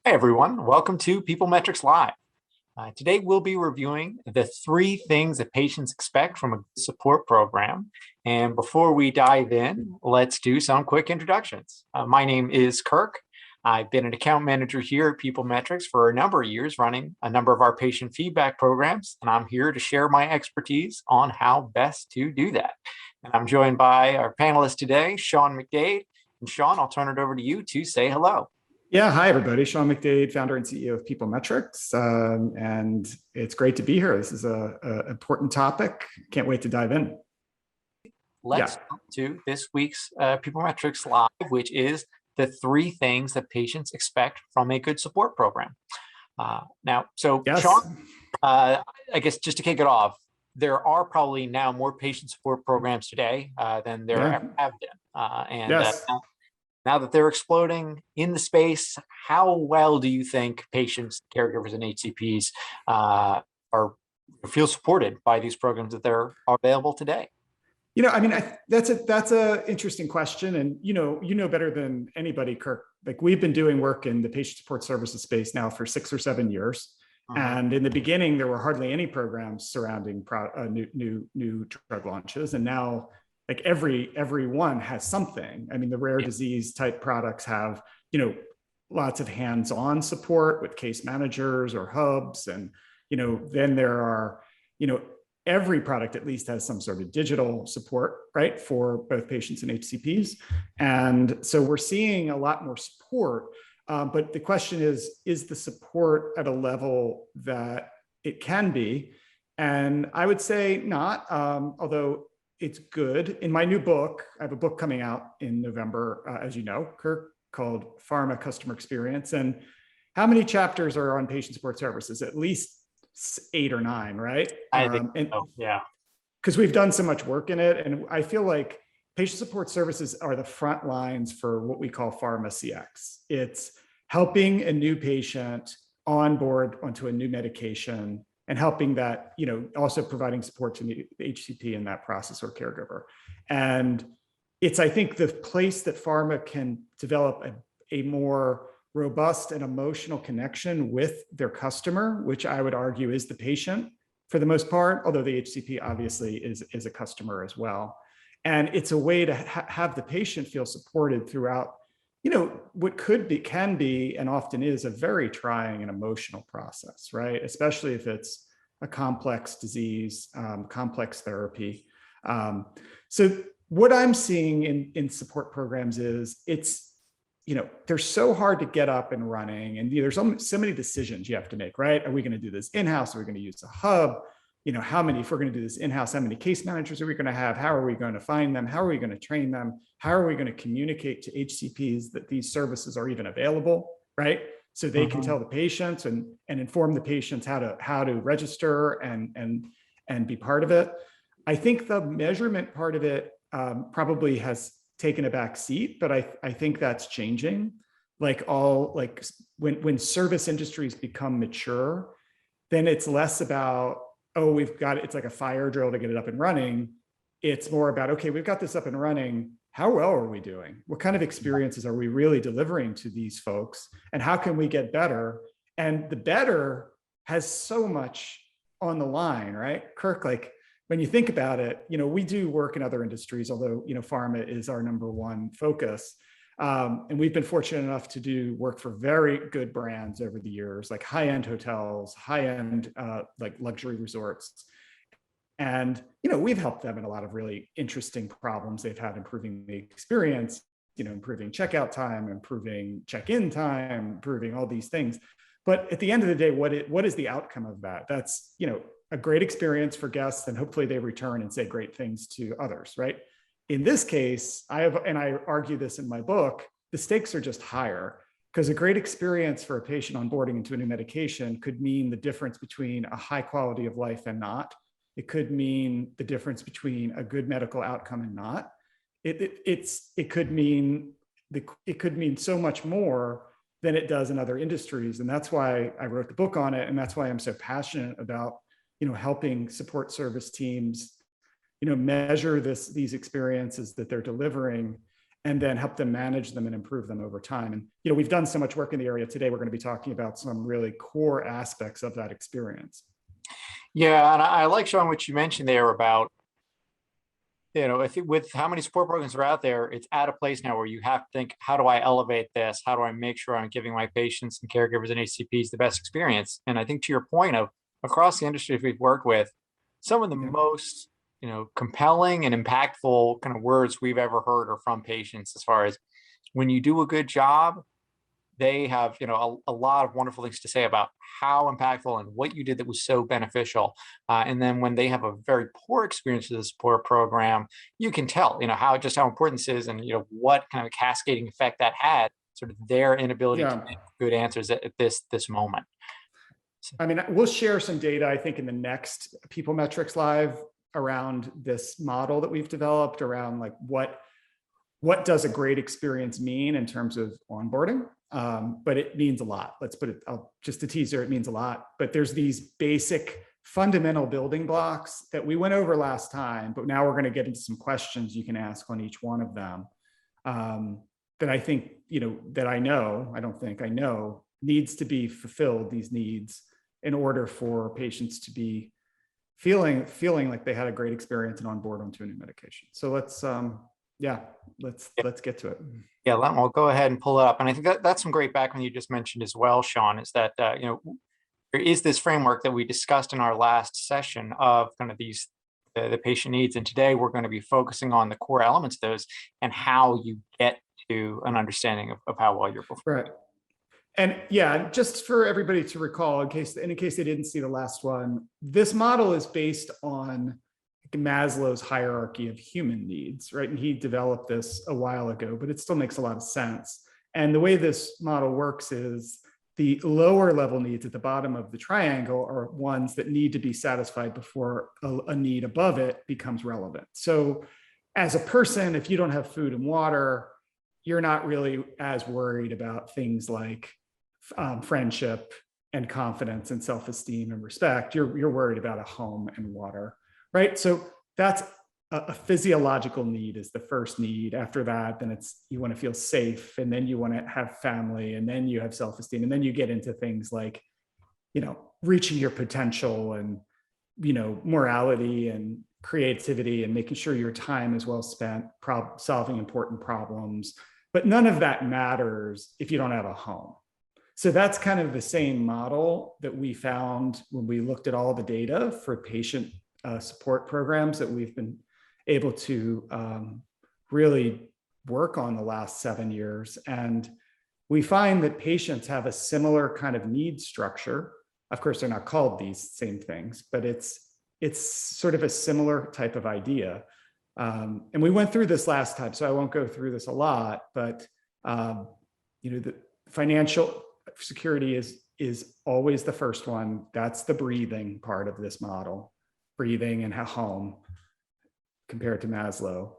Hi, everyone. Welcome to PeopleMetrics Live. Today, we'll be reviewing the 3 things that patients expect from a support program. And before we dive in, let's do some quick introductions. My name is Kirk. I've been an account manager here at PeopleMetrics for a number of years, running a number of our patient feedback programs, and I'm here to share my expertise on how best to do that. And I'm joined by our panelists today, Sean McDade. And Sean, I'll turn it over to you to say hello. Yeah, hi everybody. Sean McDade, founder and CEO of PeopleMetrics, and it's great to be here. This is an important topic. Can't wait to dive in. Let's jump to this week's PeopleMetrics Live, which is the 3 things that patients expect from a good support program. Yes. Sean, I guess just to kick it off, there are probably now more patient support programs today than there ever have been. Yes. Now that they're exploding in the space, how well do you think patients, caregivers, and HCPs feel supported by these programs that are available today? That's an interesting question, and you know better than anybody, Kirk. Like, we've been doing work in the patient support services space now for 6 or 7 years, and in the beginning there were hardly any programs surrounding new drug launches, and now, like, everyone has something. I mean, the rare disease type products have, lots of hands-on support with case managers or hubs. And, then there are, every product at least has some sort of digital support, right, for both patients and HCPs. And so we're seeing a lot more support. But the question is the support at a level that it can be? And I would say not, although it's good. In my new book, I have a book coming out in November, as you know, Kirk, called Pharma Customer Experience. And how many chapters are on patient support services? At least 8 or 9, right? I think so, yeah. Because we've done so much work in it. And I feel like patient support services are the front lines for what we call Pharma CX. It's helping a new patient onboard onto a new medication, and helping that, also providing support to the HCP in that process, or caregiver. And it's, I think, the place that pharma can develop a more robust and emotional connection with their customer, which I would argue is the patient for the most part, although the HCP obviously is a customer as well. And it's a way to have the patient feel supported throughout, what can be, and often is, a very trying and emotional process, right? Especially if it's a complex disease, complex therapy. So what I'm seeing in support programs is they're so hard to get up and running, and there's so many decisions you have to make, right? Are we going to do this in-house? Are we going to use a hub? If we're going to do this in-house, how many case managers are we going to have? How are we going to find them? How are we going to train them? How are we going to communicate to HCPs that these services are even available, right? So they can tell the patients and inform the patients how to register and be part of it. I think the measurement part of it probably has taken a back seat, but I think that's changing. When service industries become mature, then it's less about, it's like a fire drill to get it up and running. It's more about, okay, we've got this up and running. How well are we doing? What kind of experiences are we really delivering to these folks? And how can we get better? And the better has so much on the line, right? Kirk, like, when you think about it, we do work in other industries, although, pharma is our number one focus. And we've been fortunate enough to do work for very good brands over the years, like high-end hotels, high-end like luxury resorts. And, we've helped them in a lot of really interesting problems they've had, improving the experience, improving checkout time, improving check-in time, improving all these things. But at the end of the day, what is the outcome of that? That's, a great experience for guests, and hopefully they return and say great things to others, right? In this case, and I argue this in my book, the stakes are just higher, because a great experience for a patient onboarding into a new medication could mean the difference between a high quality of life and not. It could mean the difference between a good medical outcome and not. It could mean so much more than it does in other industries. And that's why I wrote the book on it. And that's why I'm so passionate about, helping support service teams, measure these experiences that they're delivering, and then help them manage them and improve them over time. And, you know, we've done so much work in the area today. We're going to be talking about some really core aspects of that experience. Yeah, and I like, Sean, what you mentioned there about, with how many support programs are out there, it's at a place now where you have to think, how do I elevate this? How do I make sure I'm giving my patients and caregivers and HCPs the best experience? And I think to your point of across the industries we've worked with, some of the most, compelling and impactful kind of words we've ever heard are from patients as far as when you do a good job, they have, a lot of wonderful things to say about how impactful and what you did that was so beneficial. And then when they have a very poor experience with the support program, you can tell, how important this is and, what kind of cascading effect that had, sort of their inability to make good answers at this moment. I mean, we'll share some data, I think, in the next PeopleMetrics Live around this model that we've developed around like what does a great experience mean in terms of onboarding. But it means a lot. Let's put it, just a teaser, it means a lot. But there's these basic fundamental building blocks that we went over last time, but now we're going to get into some questions you can ask on each one of them that I think, I know needs to be fulfilled, these needs, in order for patients to be feeling like they had a great experience and on board onto a new medication. So let's get to it. Yeah, we'll go ahead and pull it up. And I think that's some great background you just mentioned as well, Sean, is that, there is this framework that we discussed in our last session of kind of these, the patient needs. And today we're going to be focusing on the core elements of those and how you get to an understanding of how well you're performing. Right. And yeah, just for everybody to recall, in case they didn't see the last one, this model is based on Maslow's hierarchy of human needs, right? And he developed this a while ago, but it still makes a lot of sense. And the way this model works is the lower level needs at the bottom of the triangle are ones that need to be satisfied before a need above it becomes relevant. So as a person, if you don't have food and water, you're not really as worried about things like friendship and confidence and self-esteem and respect. You're worried about a home and water. Right. So that's a physiological need is the first need. After that, then it's you want to feel safe, and then you want to have family, and then you have self-esteem, and then you get into things like, reaching your potential and, morality and creativity and making sure your time is well spent solving important problems. But none of that matters if you don't have a home. So that's kind of the same model that we found when we looked at all the data for patient support programs that we've been able to really work on the last 7 years. And we find that patients have a similar kind of need structure. Of course, they're not called these same things, but it's sort of a similar type of idea. And we went through this last time, so I won't go through this a lot, but the financial security is always the first one. That's the breathing part of this model. Breathing and home compared to Maslow.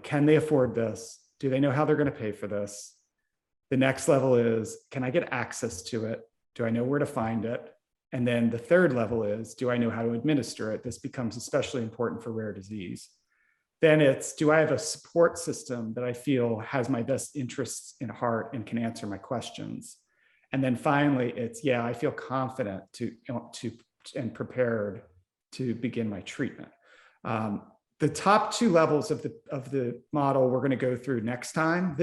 Can they afford this? Do they know how they're going to pay for this? The next level is, can I get access to it? Do I know where to find it? And then the third level is, do I know how to administer it? This becomes especially important for rare disease. Then it's, do I have a support system that I feel has my best interests in heart and can answer my questions? And then finally, it's, I feel confident and prepared to begin my treatment. The top two levels of the model we're going to go through next time.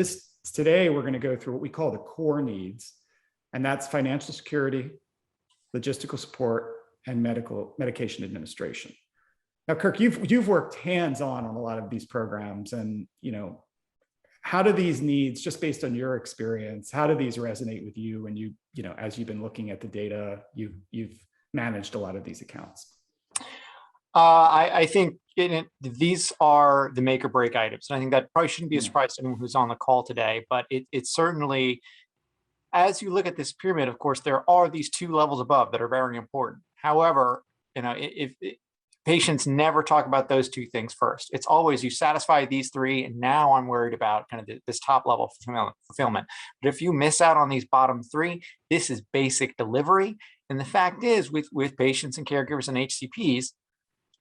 Today we're going to go through what we call the core needs, and that's financial security, logistical support, and medication administration. Now, Kirk, you've worked hands-on on a lot of these programs, and how do these needs, just based on your experience, how do these resonate with you? And as you've been looking at the data, you've managed a lot of these accounts. I think these are the make or break items. And I think that probably shouldn't be a surprise to anyone who's on the call today, but it's certainly, as you look at this pyramid, of course, there are these two levels above that are very important. However, if patients never talk about those two things first, it's always you satisfy these three, and now I'm worried about kind of this top level fulfillment. But if you miss out on these bottom three, this is basic delivery. And the fact is, with patients and caregivers and HCPs,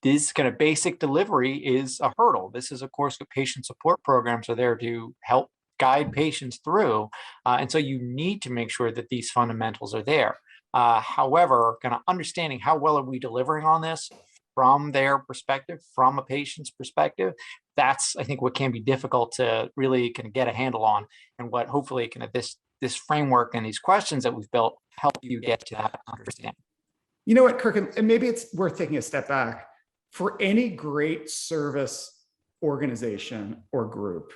this kind of basic delivery is a hurdle. This is, of course, what patient support programs are there to help guide patients through. And so you need to make sure that these fundamentals are there. However, kind of understanding how well are we delivering on this from their perspective, from a patient's perspective, that's, I think, what can be difficult to really kind of get a handle on, and what hopefully kind of this framework and these questions that we've built help you get to that understanding. You know what, Kirk, and maybe it's worth taking a step back. For any great service organization or group,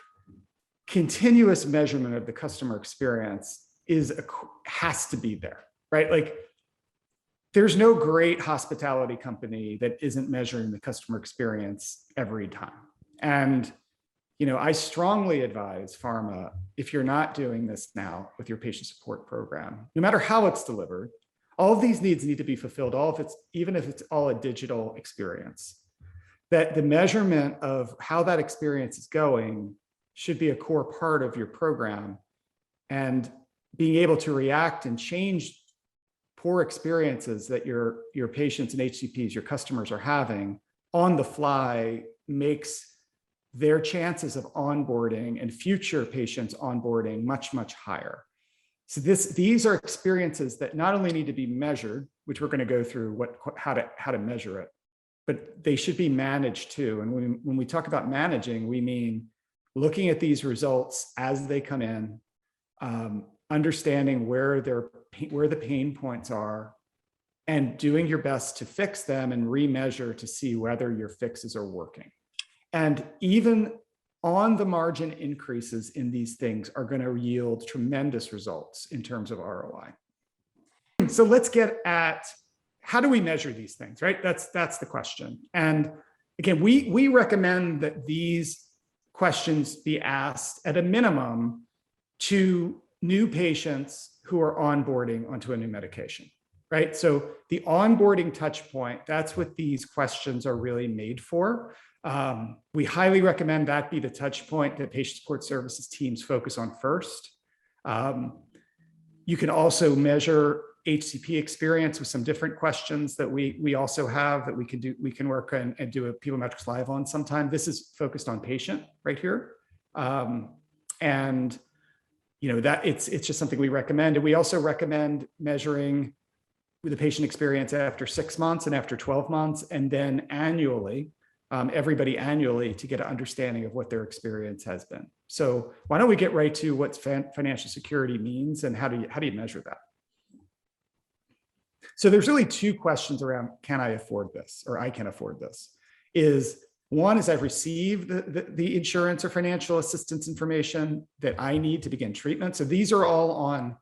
continuous measurement of the customer experience has to be there, right? Like, there's no great hospitality company that isn't measuring the customer experience every time. And, I strongly advise pharma, if you're not doing this now with your patient support program, no matter how it's delivered, all of these needs need to be fulfilled, even if it's all a digital experience, that the measurement of how that experience is going should be a core part of your program, and being able to react and change poor experiences that your patients and HCPs, your customers, are having on the fly makes their chances of onboarding and future patients onboarding much, much higher. So these are experiences that not only need to be measured, which we're going to go through how to measure it, but they should be managed too. And when we talk about managing, we mean looking at these results as they come in, understanding where the pain points are, and doing your best to fix them and remeasure to see whether your fixes are working. And even on the margin increases in these things are going to yield tremendous results in terms of ROI. So let's get at, how do we measure these things, right? That's the question. And again, we recommend that these questions be asked at a minimum to new patients who are onboarding onto a new medication, right? So the onboarding touch point, that's what these questions are really made for. We highly recommend that be the touch point that patient support services teams focus on first. You can also measure HCP experience with some different questions that we also have that we can work on and do a PeopleMetrics Live on sometime. This is focused on patient right here. And that it's just something we recommend. And we also recommend measuring the patient experience after 6 months and after 12 months, and then annually, everybody annually, to get an understanding of what their experience has been. So why don't we get right to what financial security means and how do you measure that? So there's really two questions around, can I afford this, or I can afford this? One is, I've received the insurance or financial assistance information that I need to begin treatment. So these are all on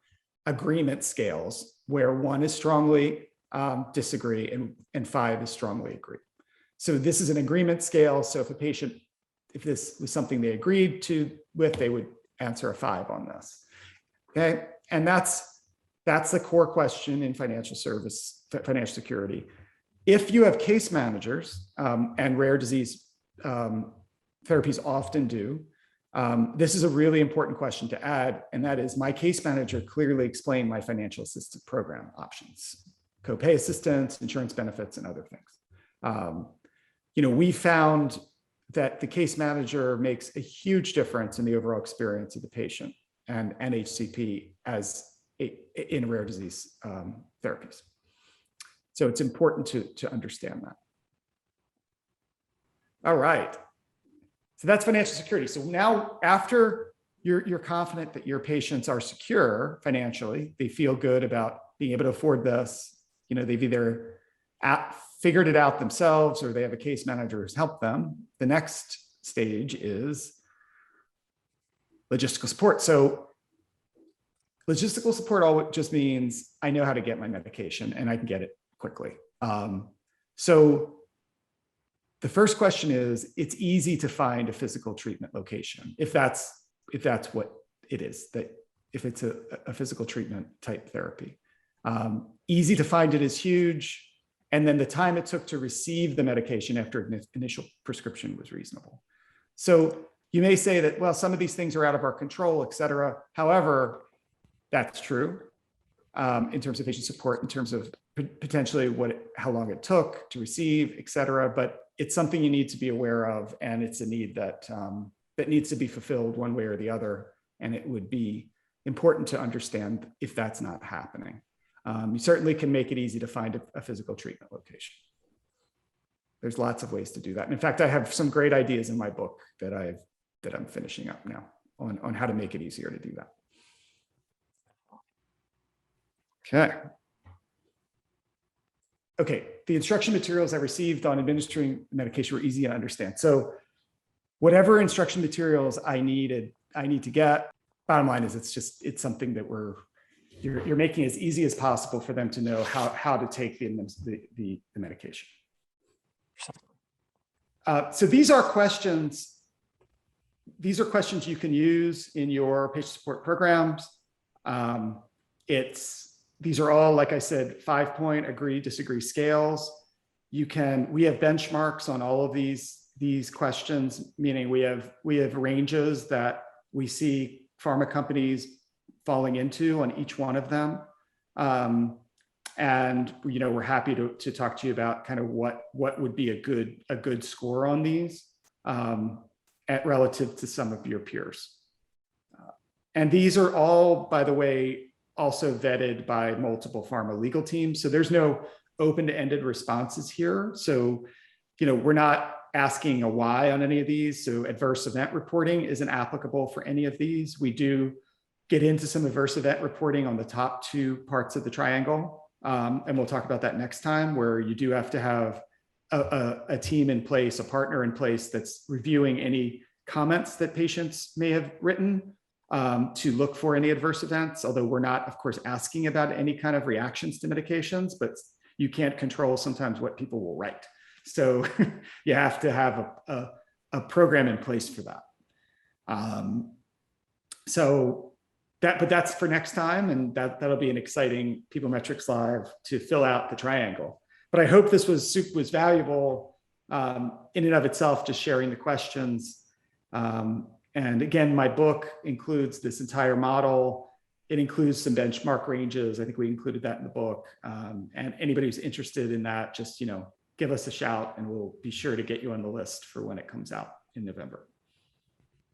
agreement scales, where 1 is strongly disagree and 5 is strongly agree. So this is an agreement scale. So if this was something they agreed with, they would answer a 5 on this. Okay, and that's the core question in financial security. If you have case managers, and rare disease therapies often do, this is a really important question to add, and that is, my case manager clearly explained my financial assistance program options, copay assistance, insurance benefits, and other things. We found that the case manager makes a huge difference in the overall experience of the patient and andHCP in rare disease therapies. So it's important to understand that. All right. So that's financial security. So now, after you're confident that your patients are secure financially, they feel good about being able to afford this, they've either figured it out themselves or they have a case manager who's helped them. The next stage is logistical support. So logistical support all just means I know how to get my medication and I can get it quickly. So the first question is, it's easy to find a physical treatment location, if that's what it is, that if it's a physical treatment type therapy. Easy to find it is huge. And then the time it took to receive the medication after initial prescription was reasonable. So you may say that, well, some of these things are out of our control, et cetera. However, that's true. in terms of patient support, in terms of potentially how long it took to receive, et cetera. But it's something you need to be aware of, and it's a need that that needs to be fulfilled one way or the other. And it would be important to understand if that's not happening. You certainly can make it easy to find a physical treatment location. There's lots of ways to do that. And in fact, I have some great ideas in my book that I'm finishing up now on how to make it easier to do that. Okay, the instruction materials I received on administering medication were easy to understand. So whatever instruction materials I need to get, bottom line is it's something that you're making as easy as possible for them to know how to take the medication. So these are questions you can use in your patient support programs. These are all, like I said, 5-point agree, disagree scales. We have benchmarks on all of these questions, meaning we have ranges that we see pharma companies falling into on each one of them. And we're happy to talk to you about kind of what would be a good score on these relative to some of your peers. And these are all, by the way, also vetted by multiple pharma legal teams. So there's no open-ended responses here. So, we're not asking a why on any of these. So adverse event reporting isn't applicable for any of these. We do get into some adverse event reporting on the top 2 parts of the triangle. And we'll talk about that next time, where you do have to have a team in place, a partner in place that's reviewing any comments that patients may have written to look for any adverse events, although we're not, of course, asking about any kind of reactions to medications, but you can't control sometimes what people will write. So you have to have a program in place for that. But that's for next time, and that'll be an exciting PeopleMetrics Live to fill out the triangle. But I hope this was valuable in and of itself, just sharing the questions. And again, my book includes this entire model. It includes some benchmark ranges. I think we included that in the book. And anybody who's interested in that, just give us a shout, and we'll be sure to get you on the list for when it comes out in November.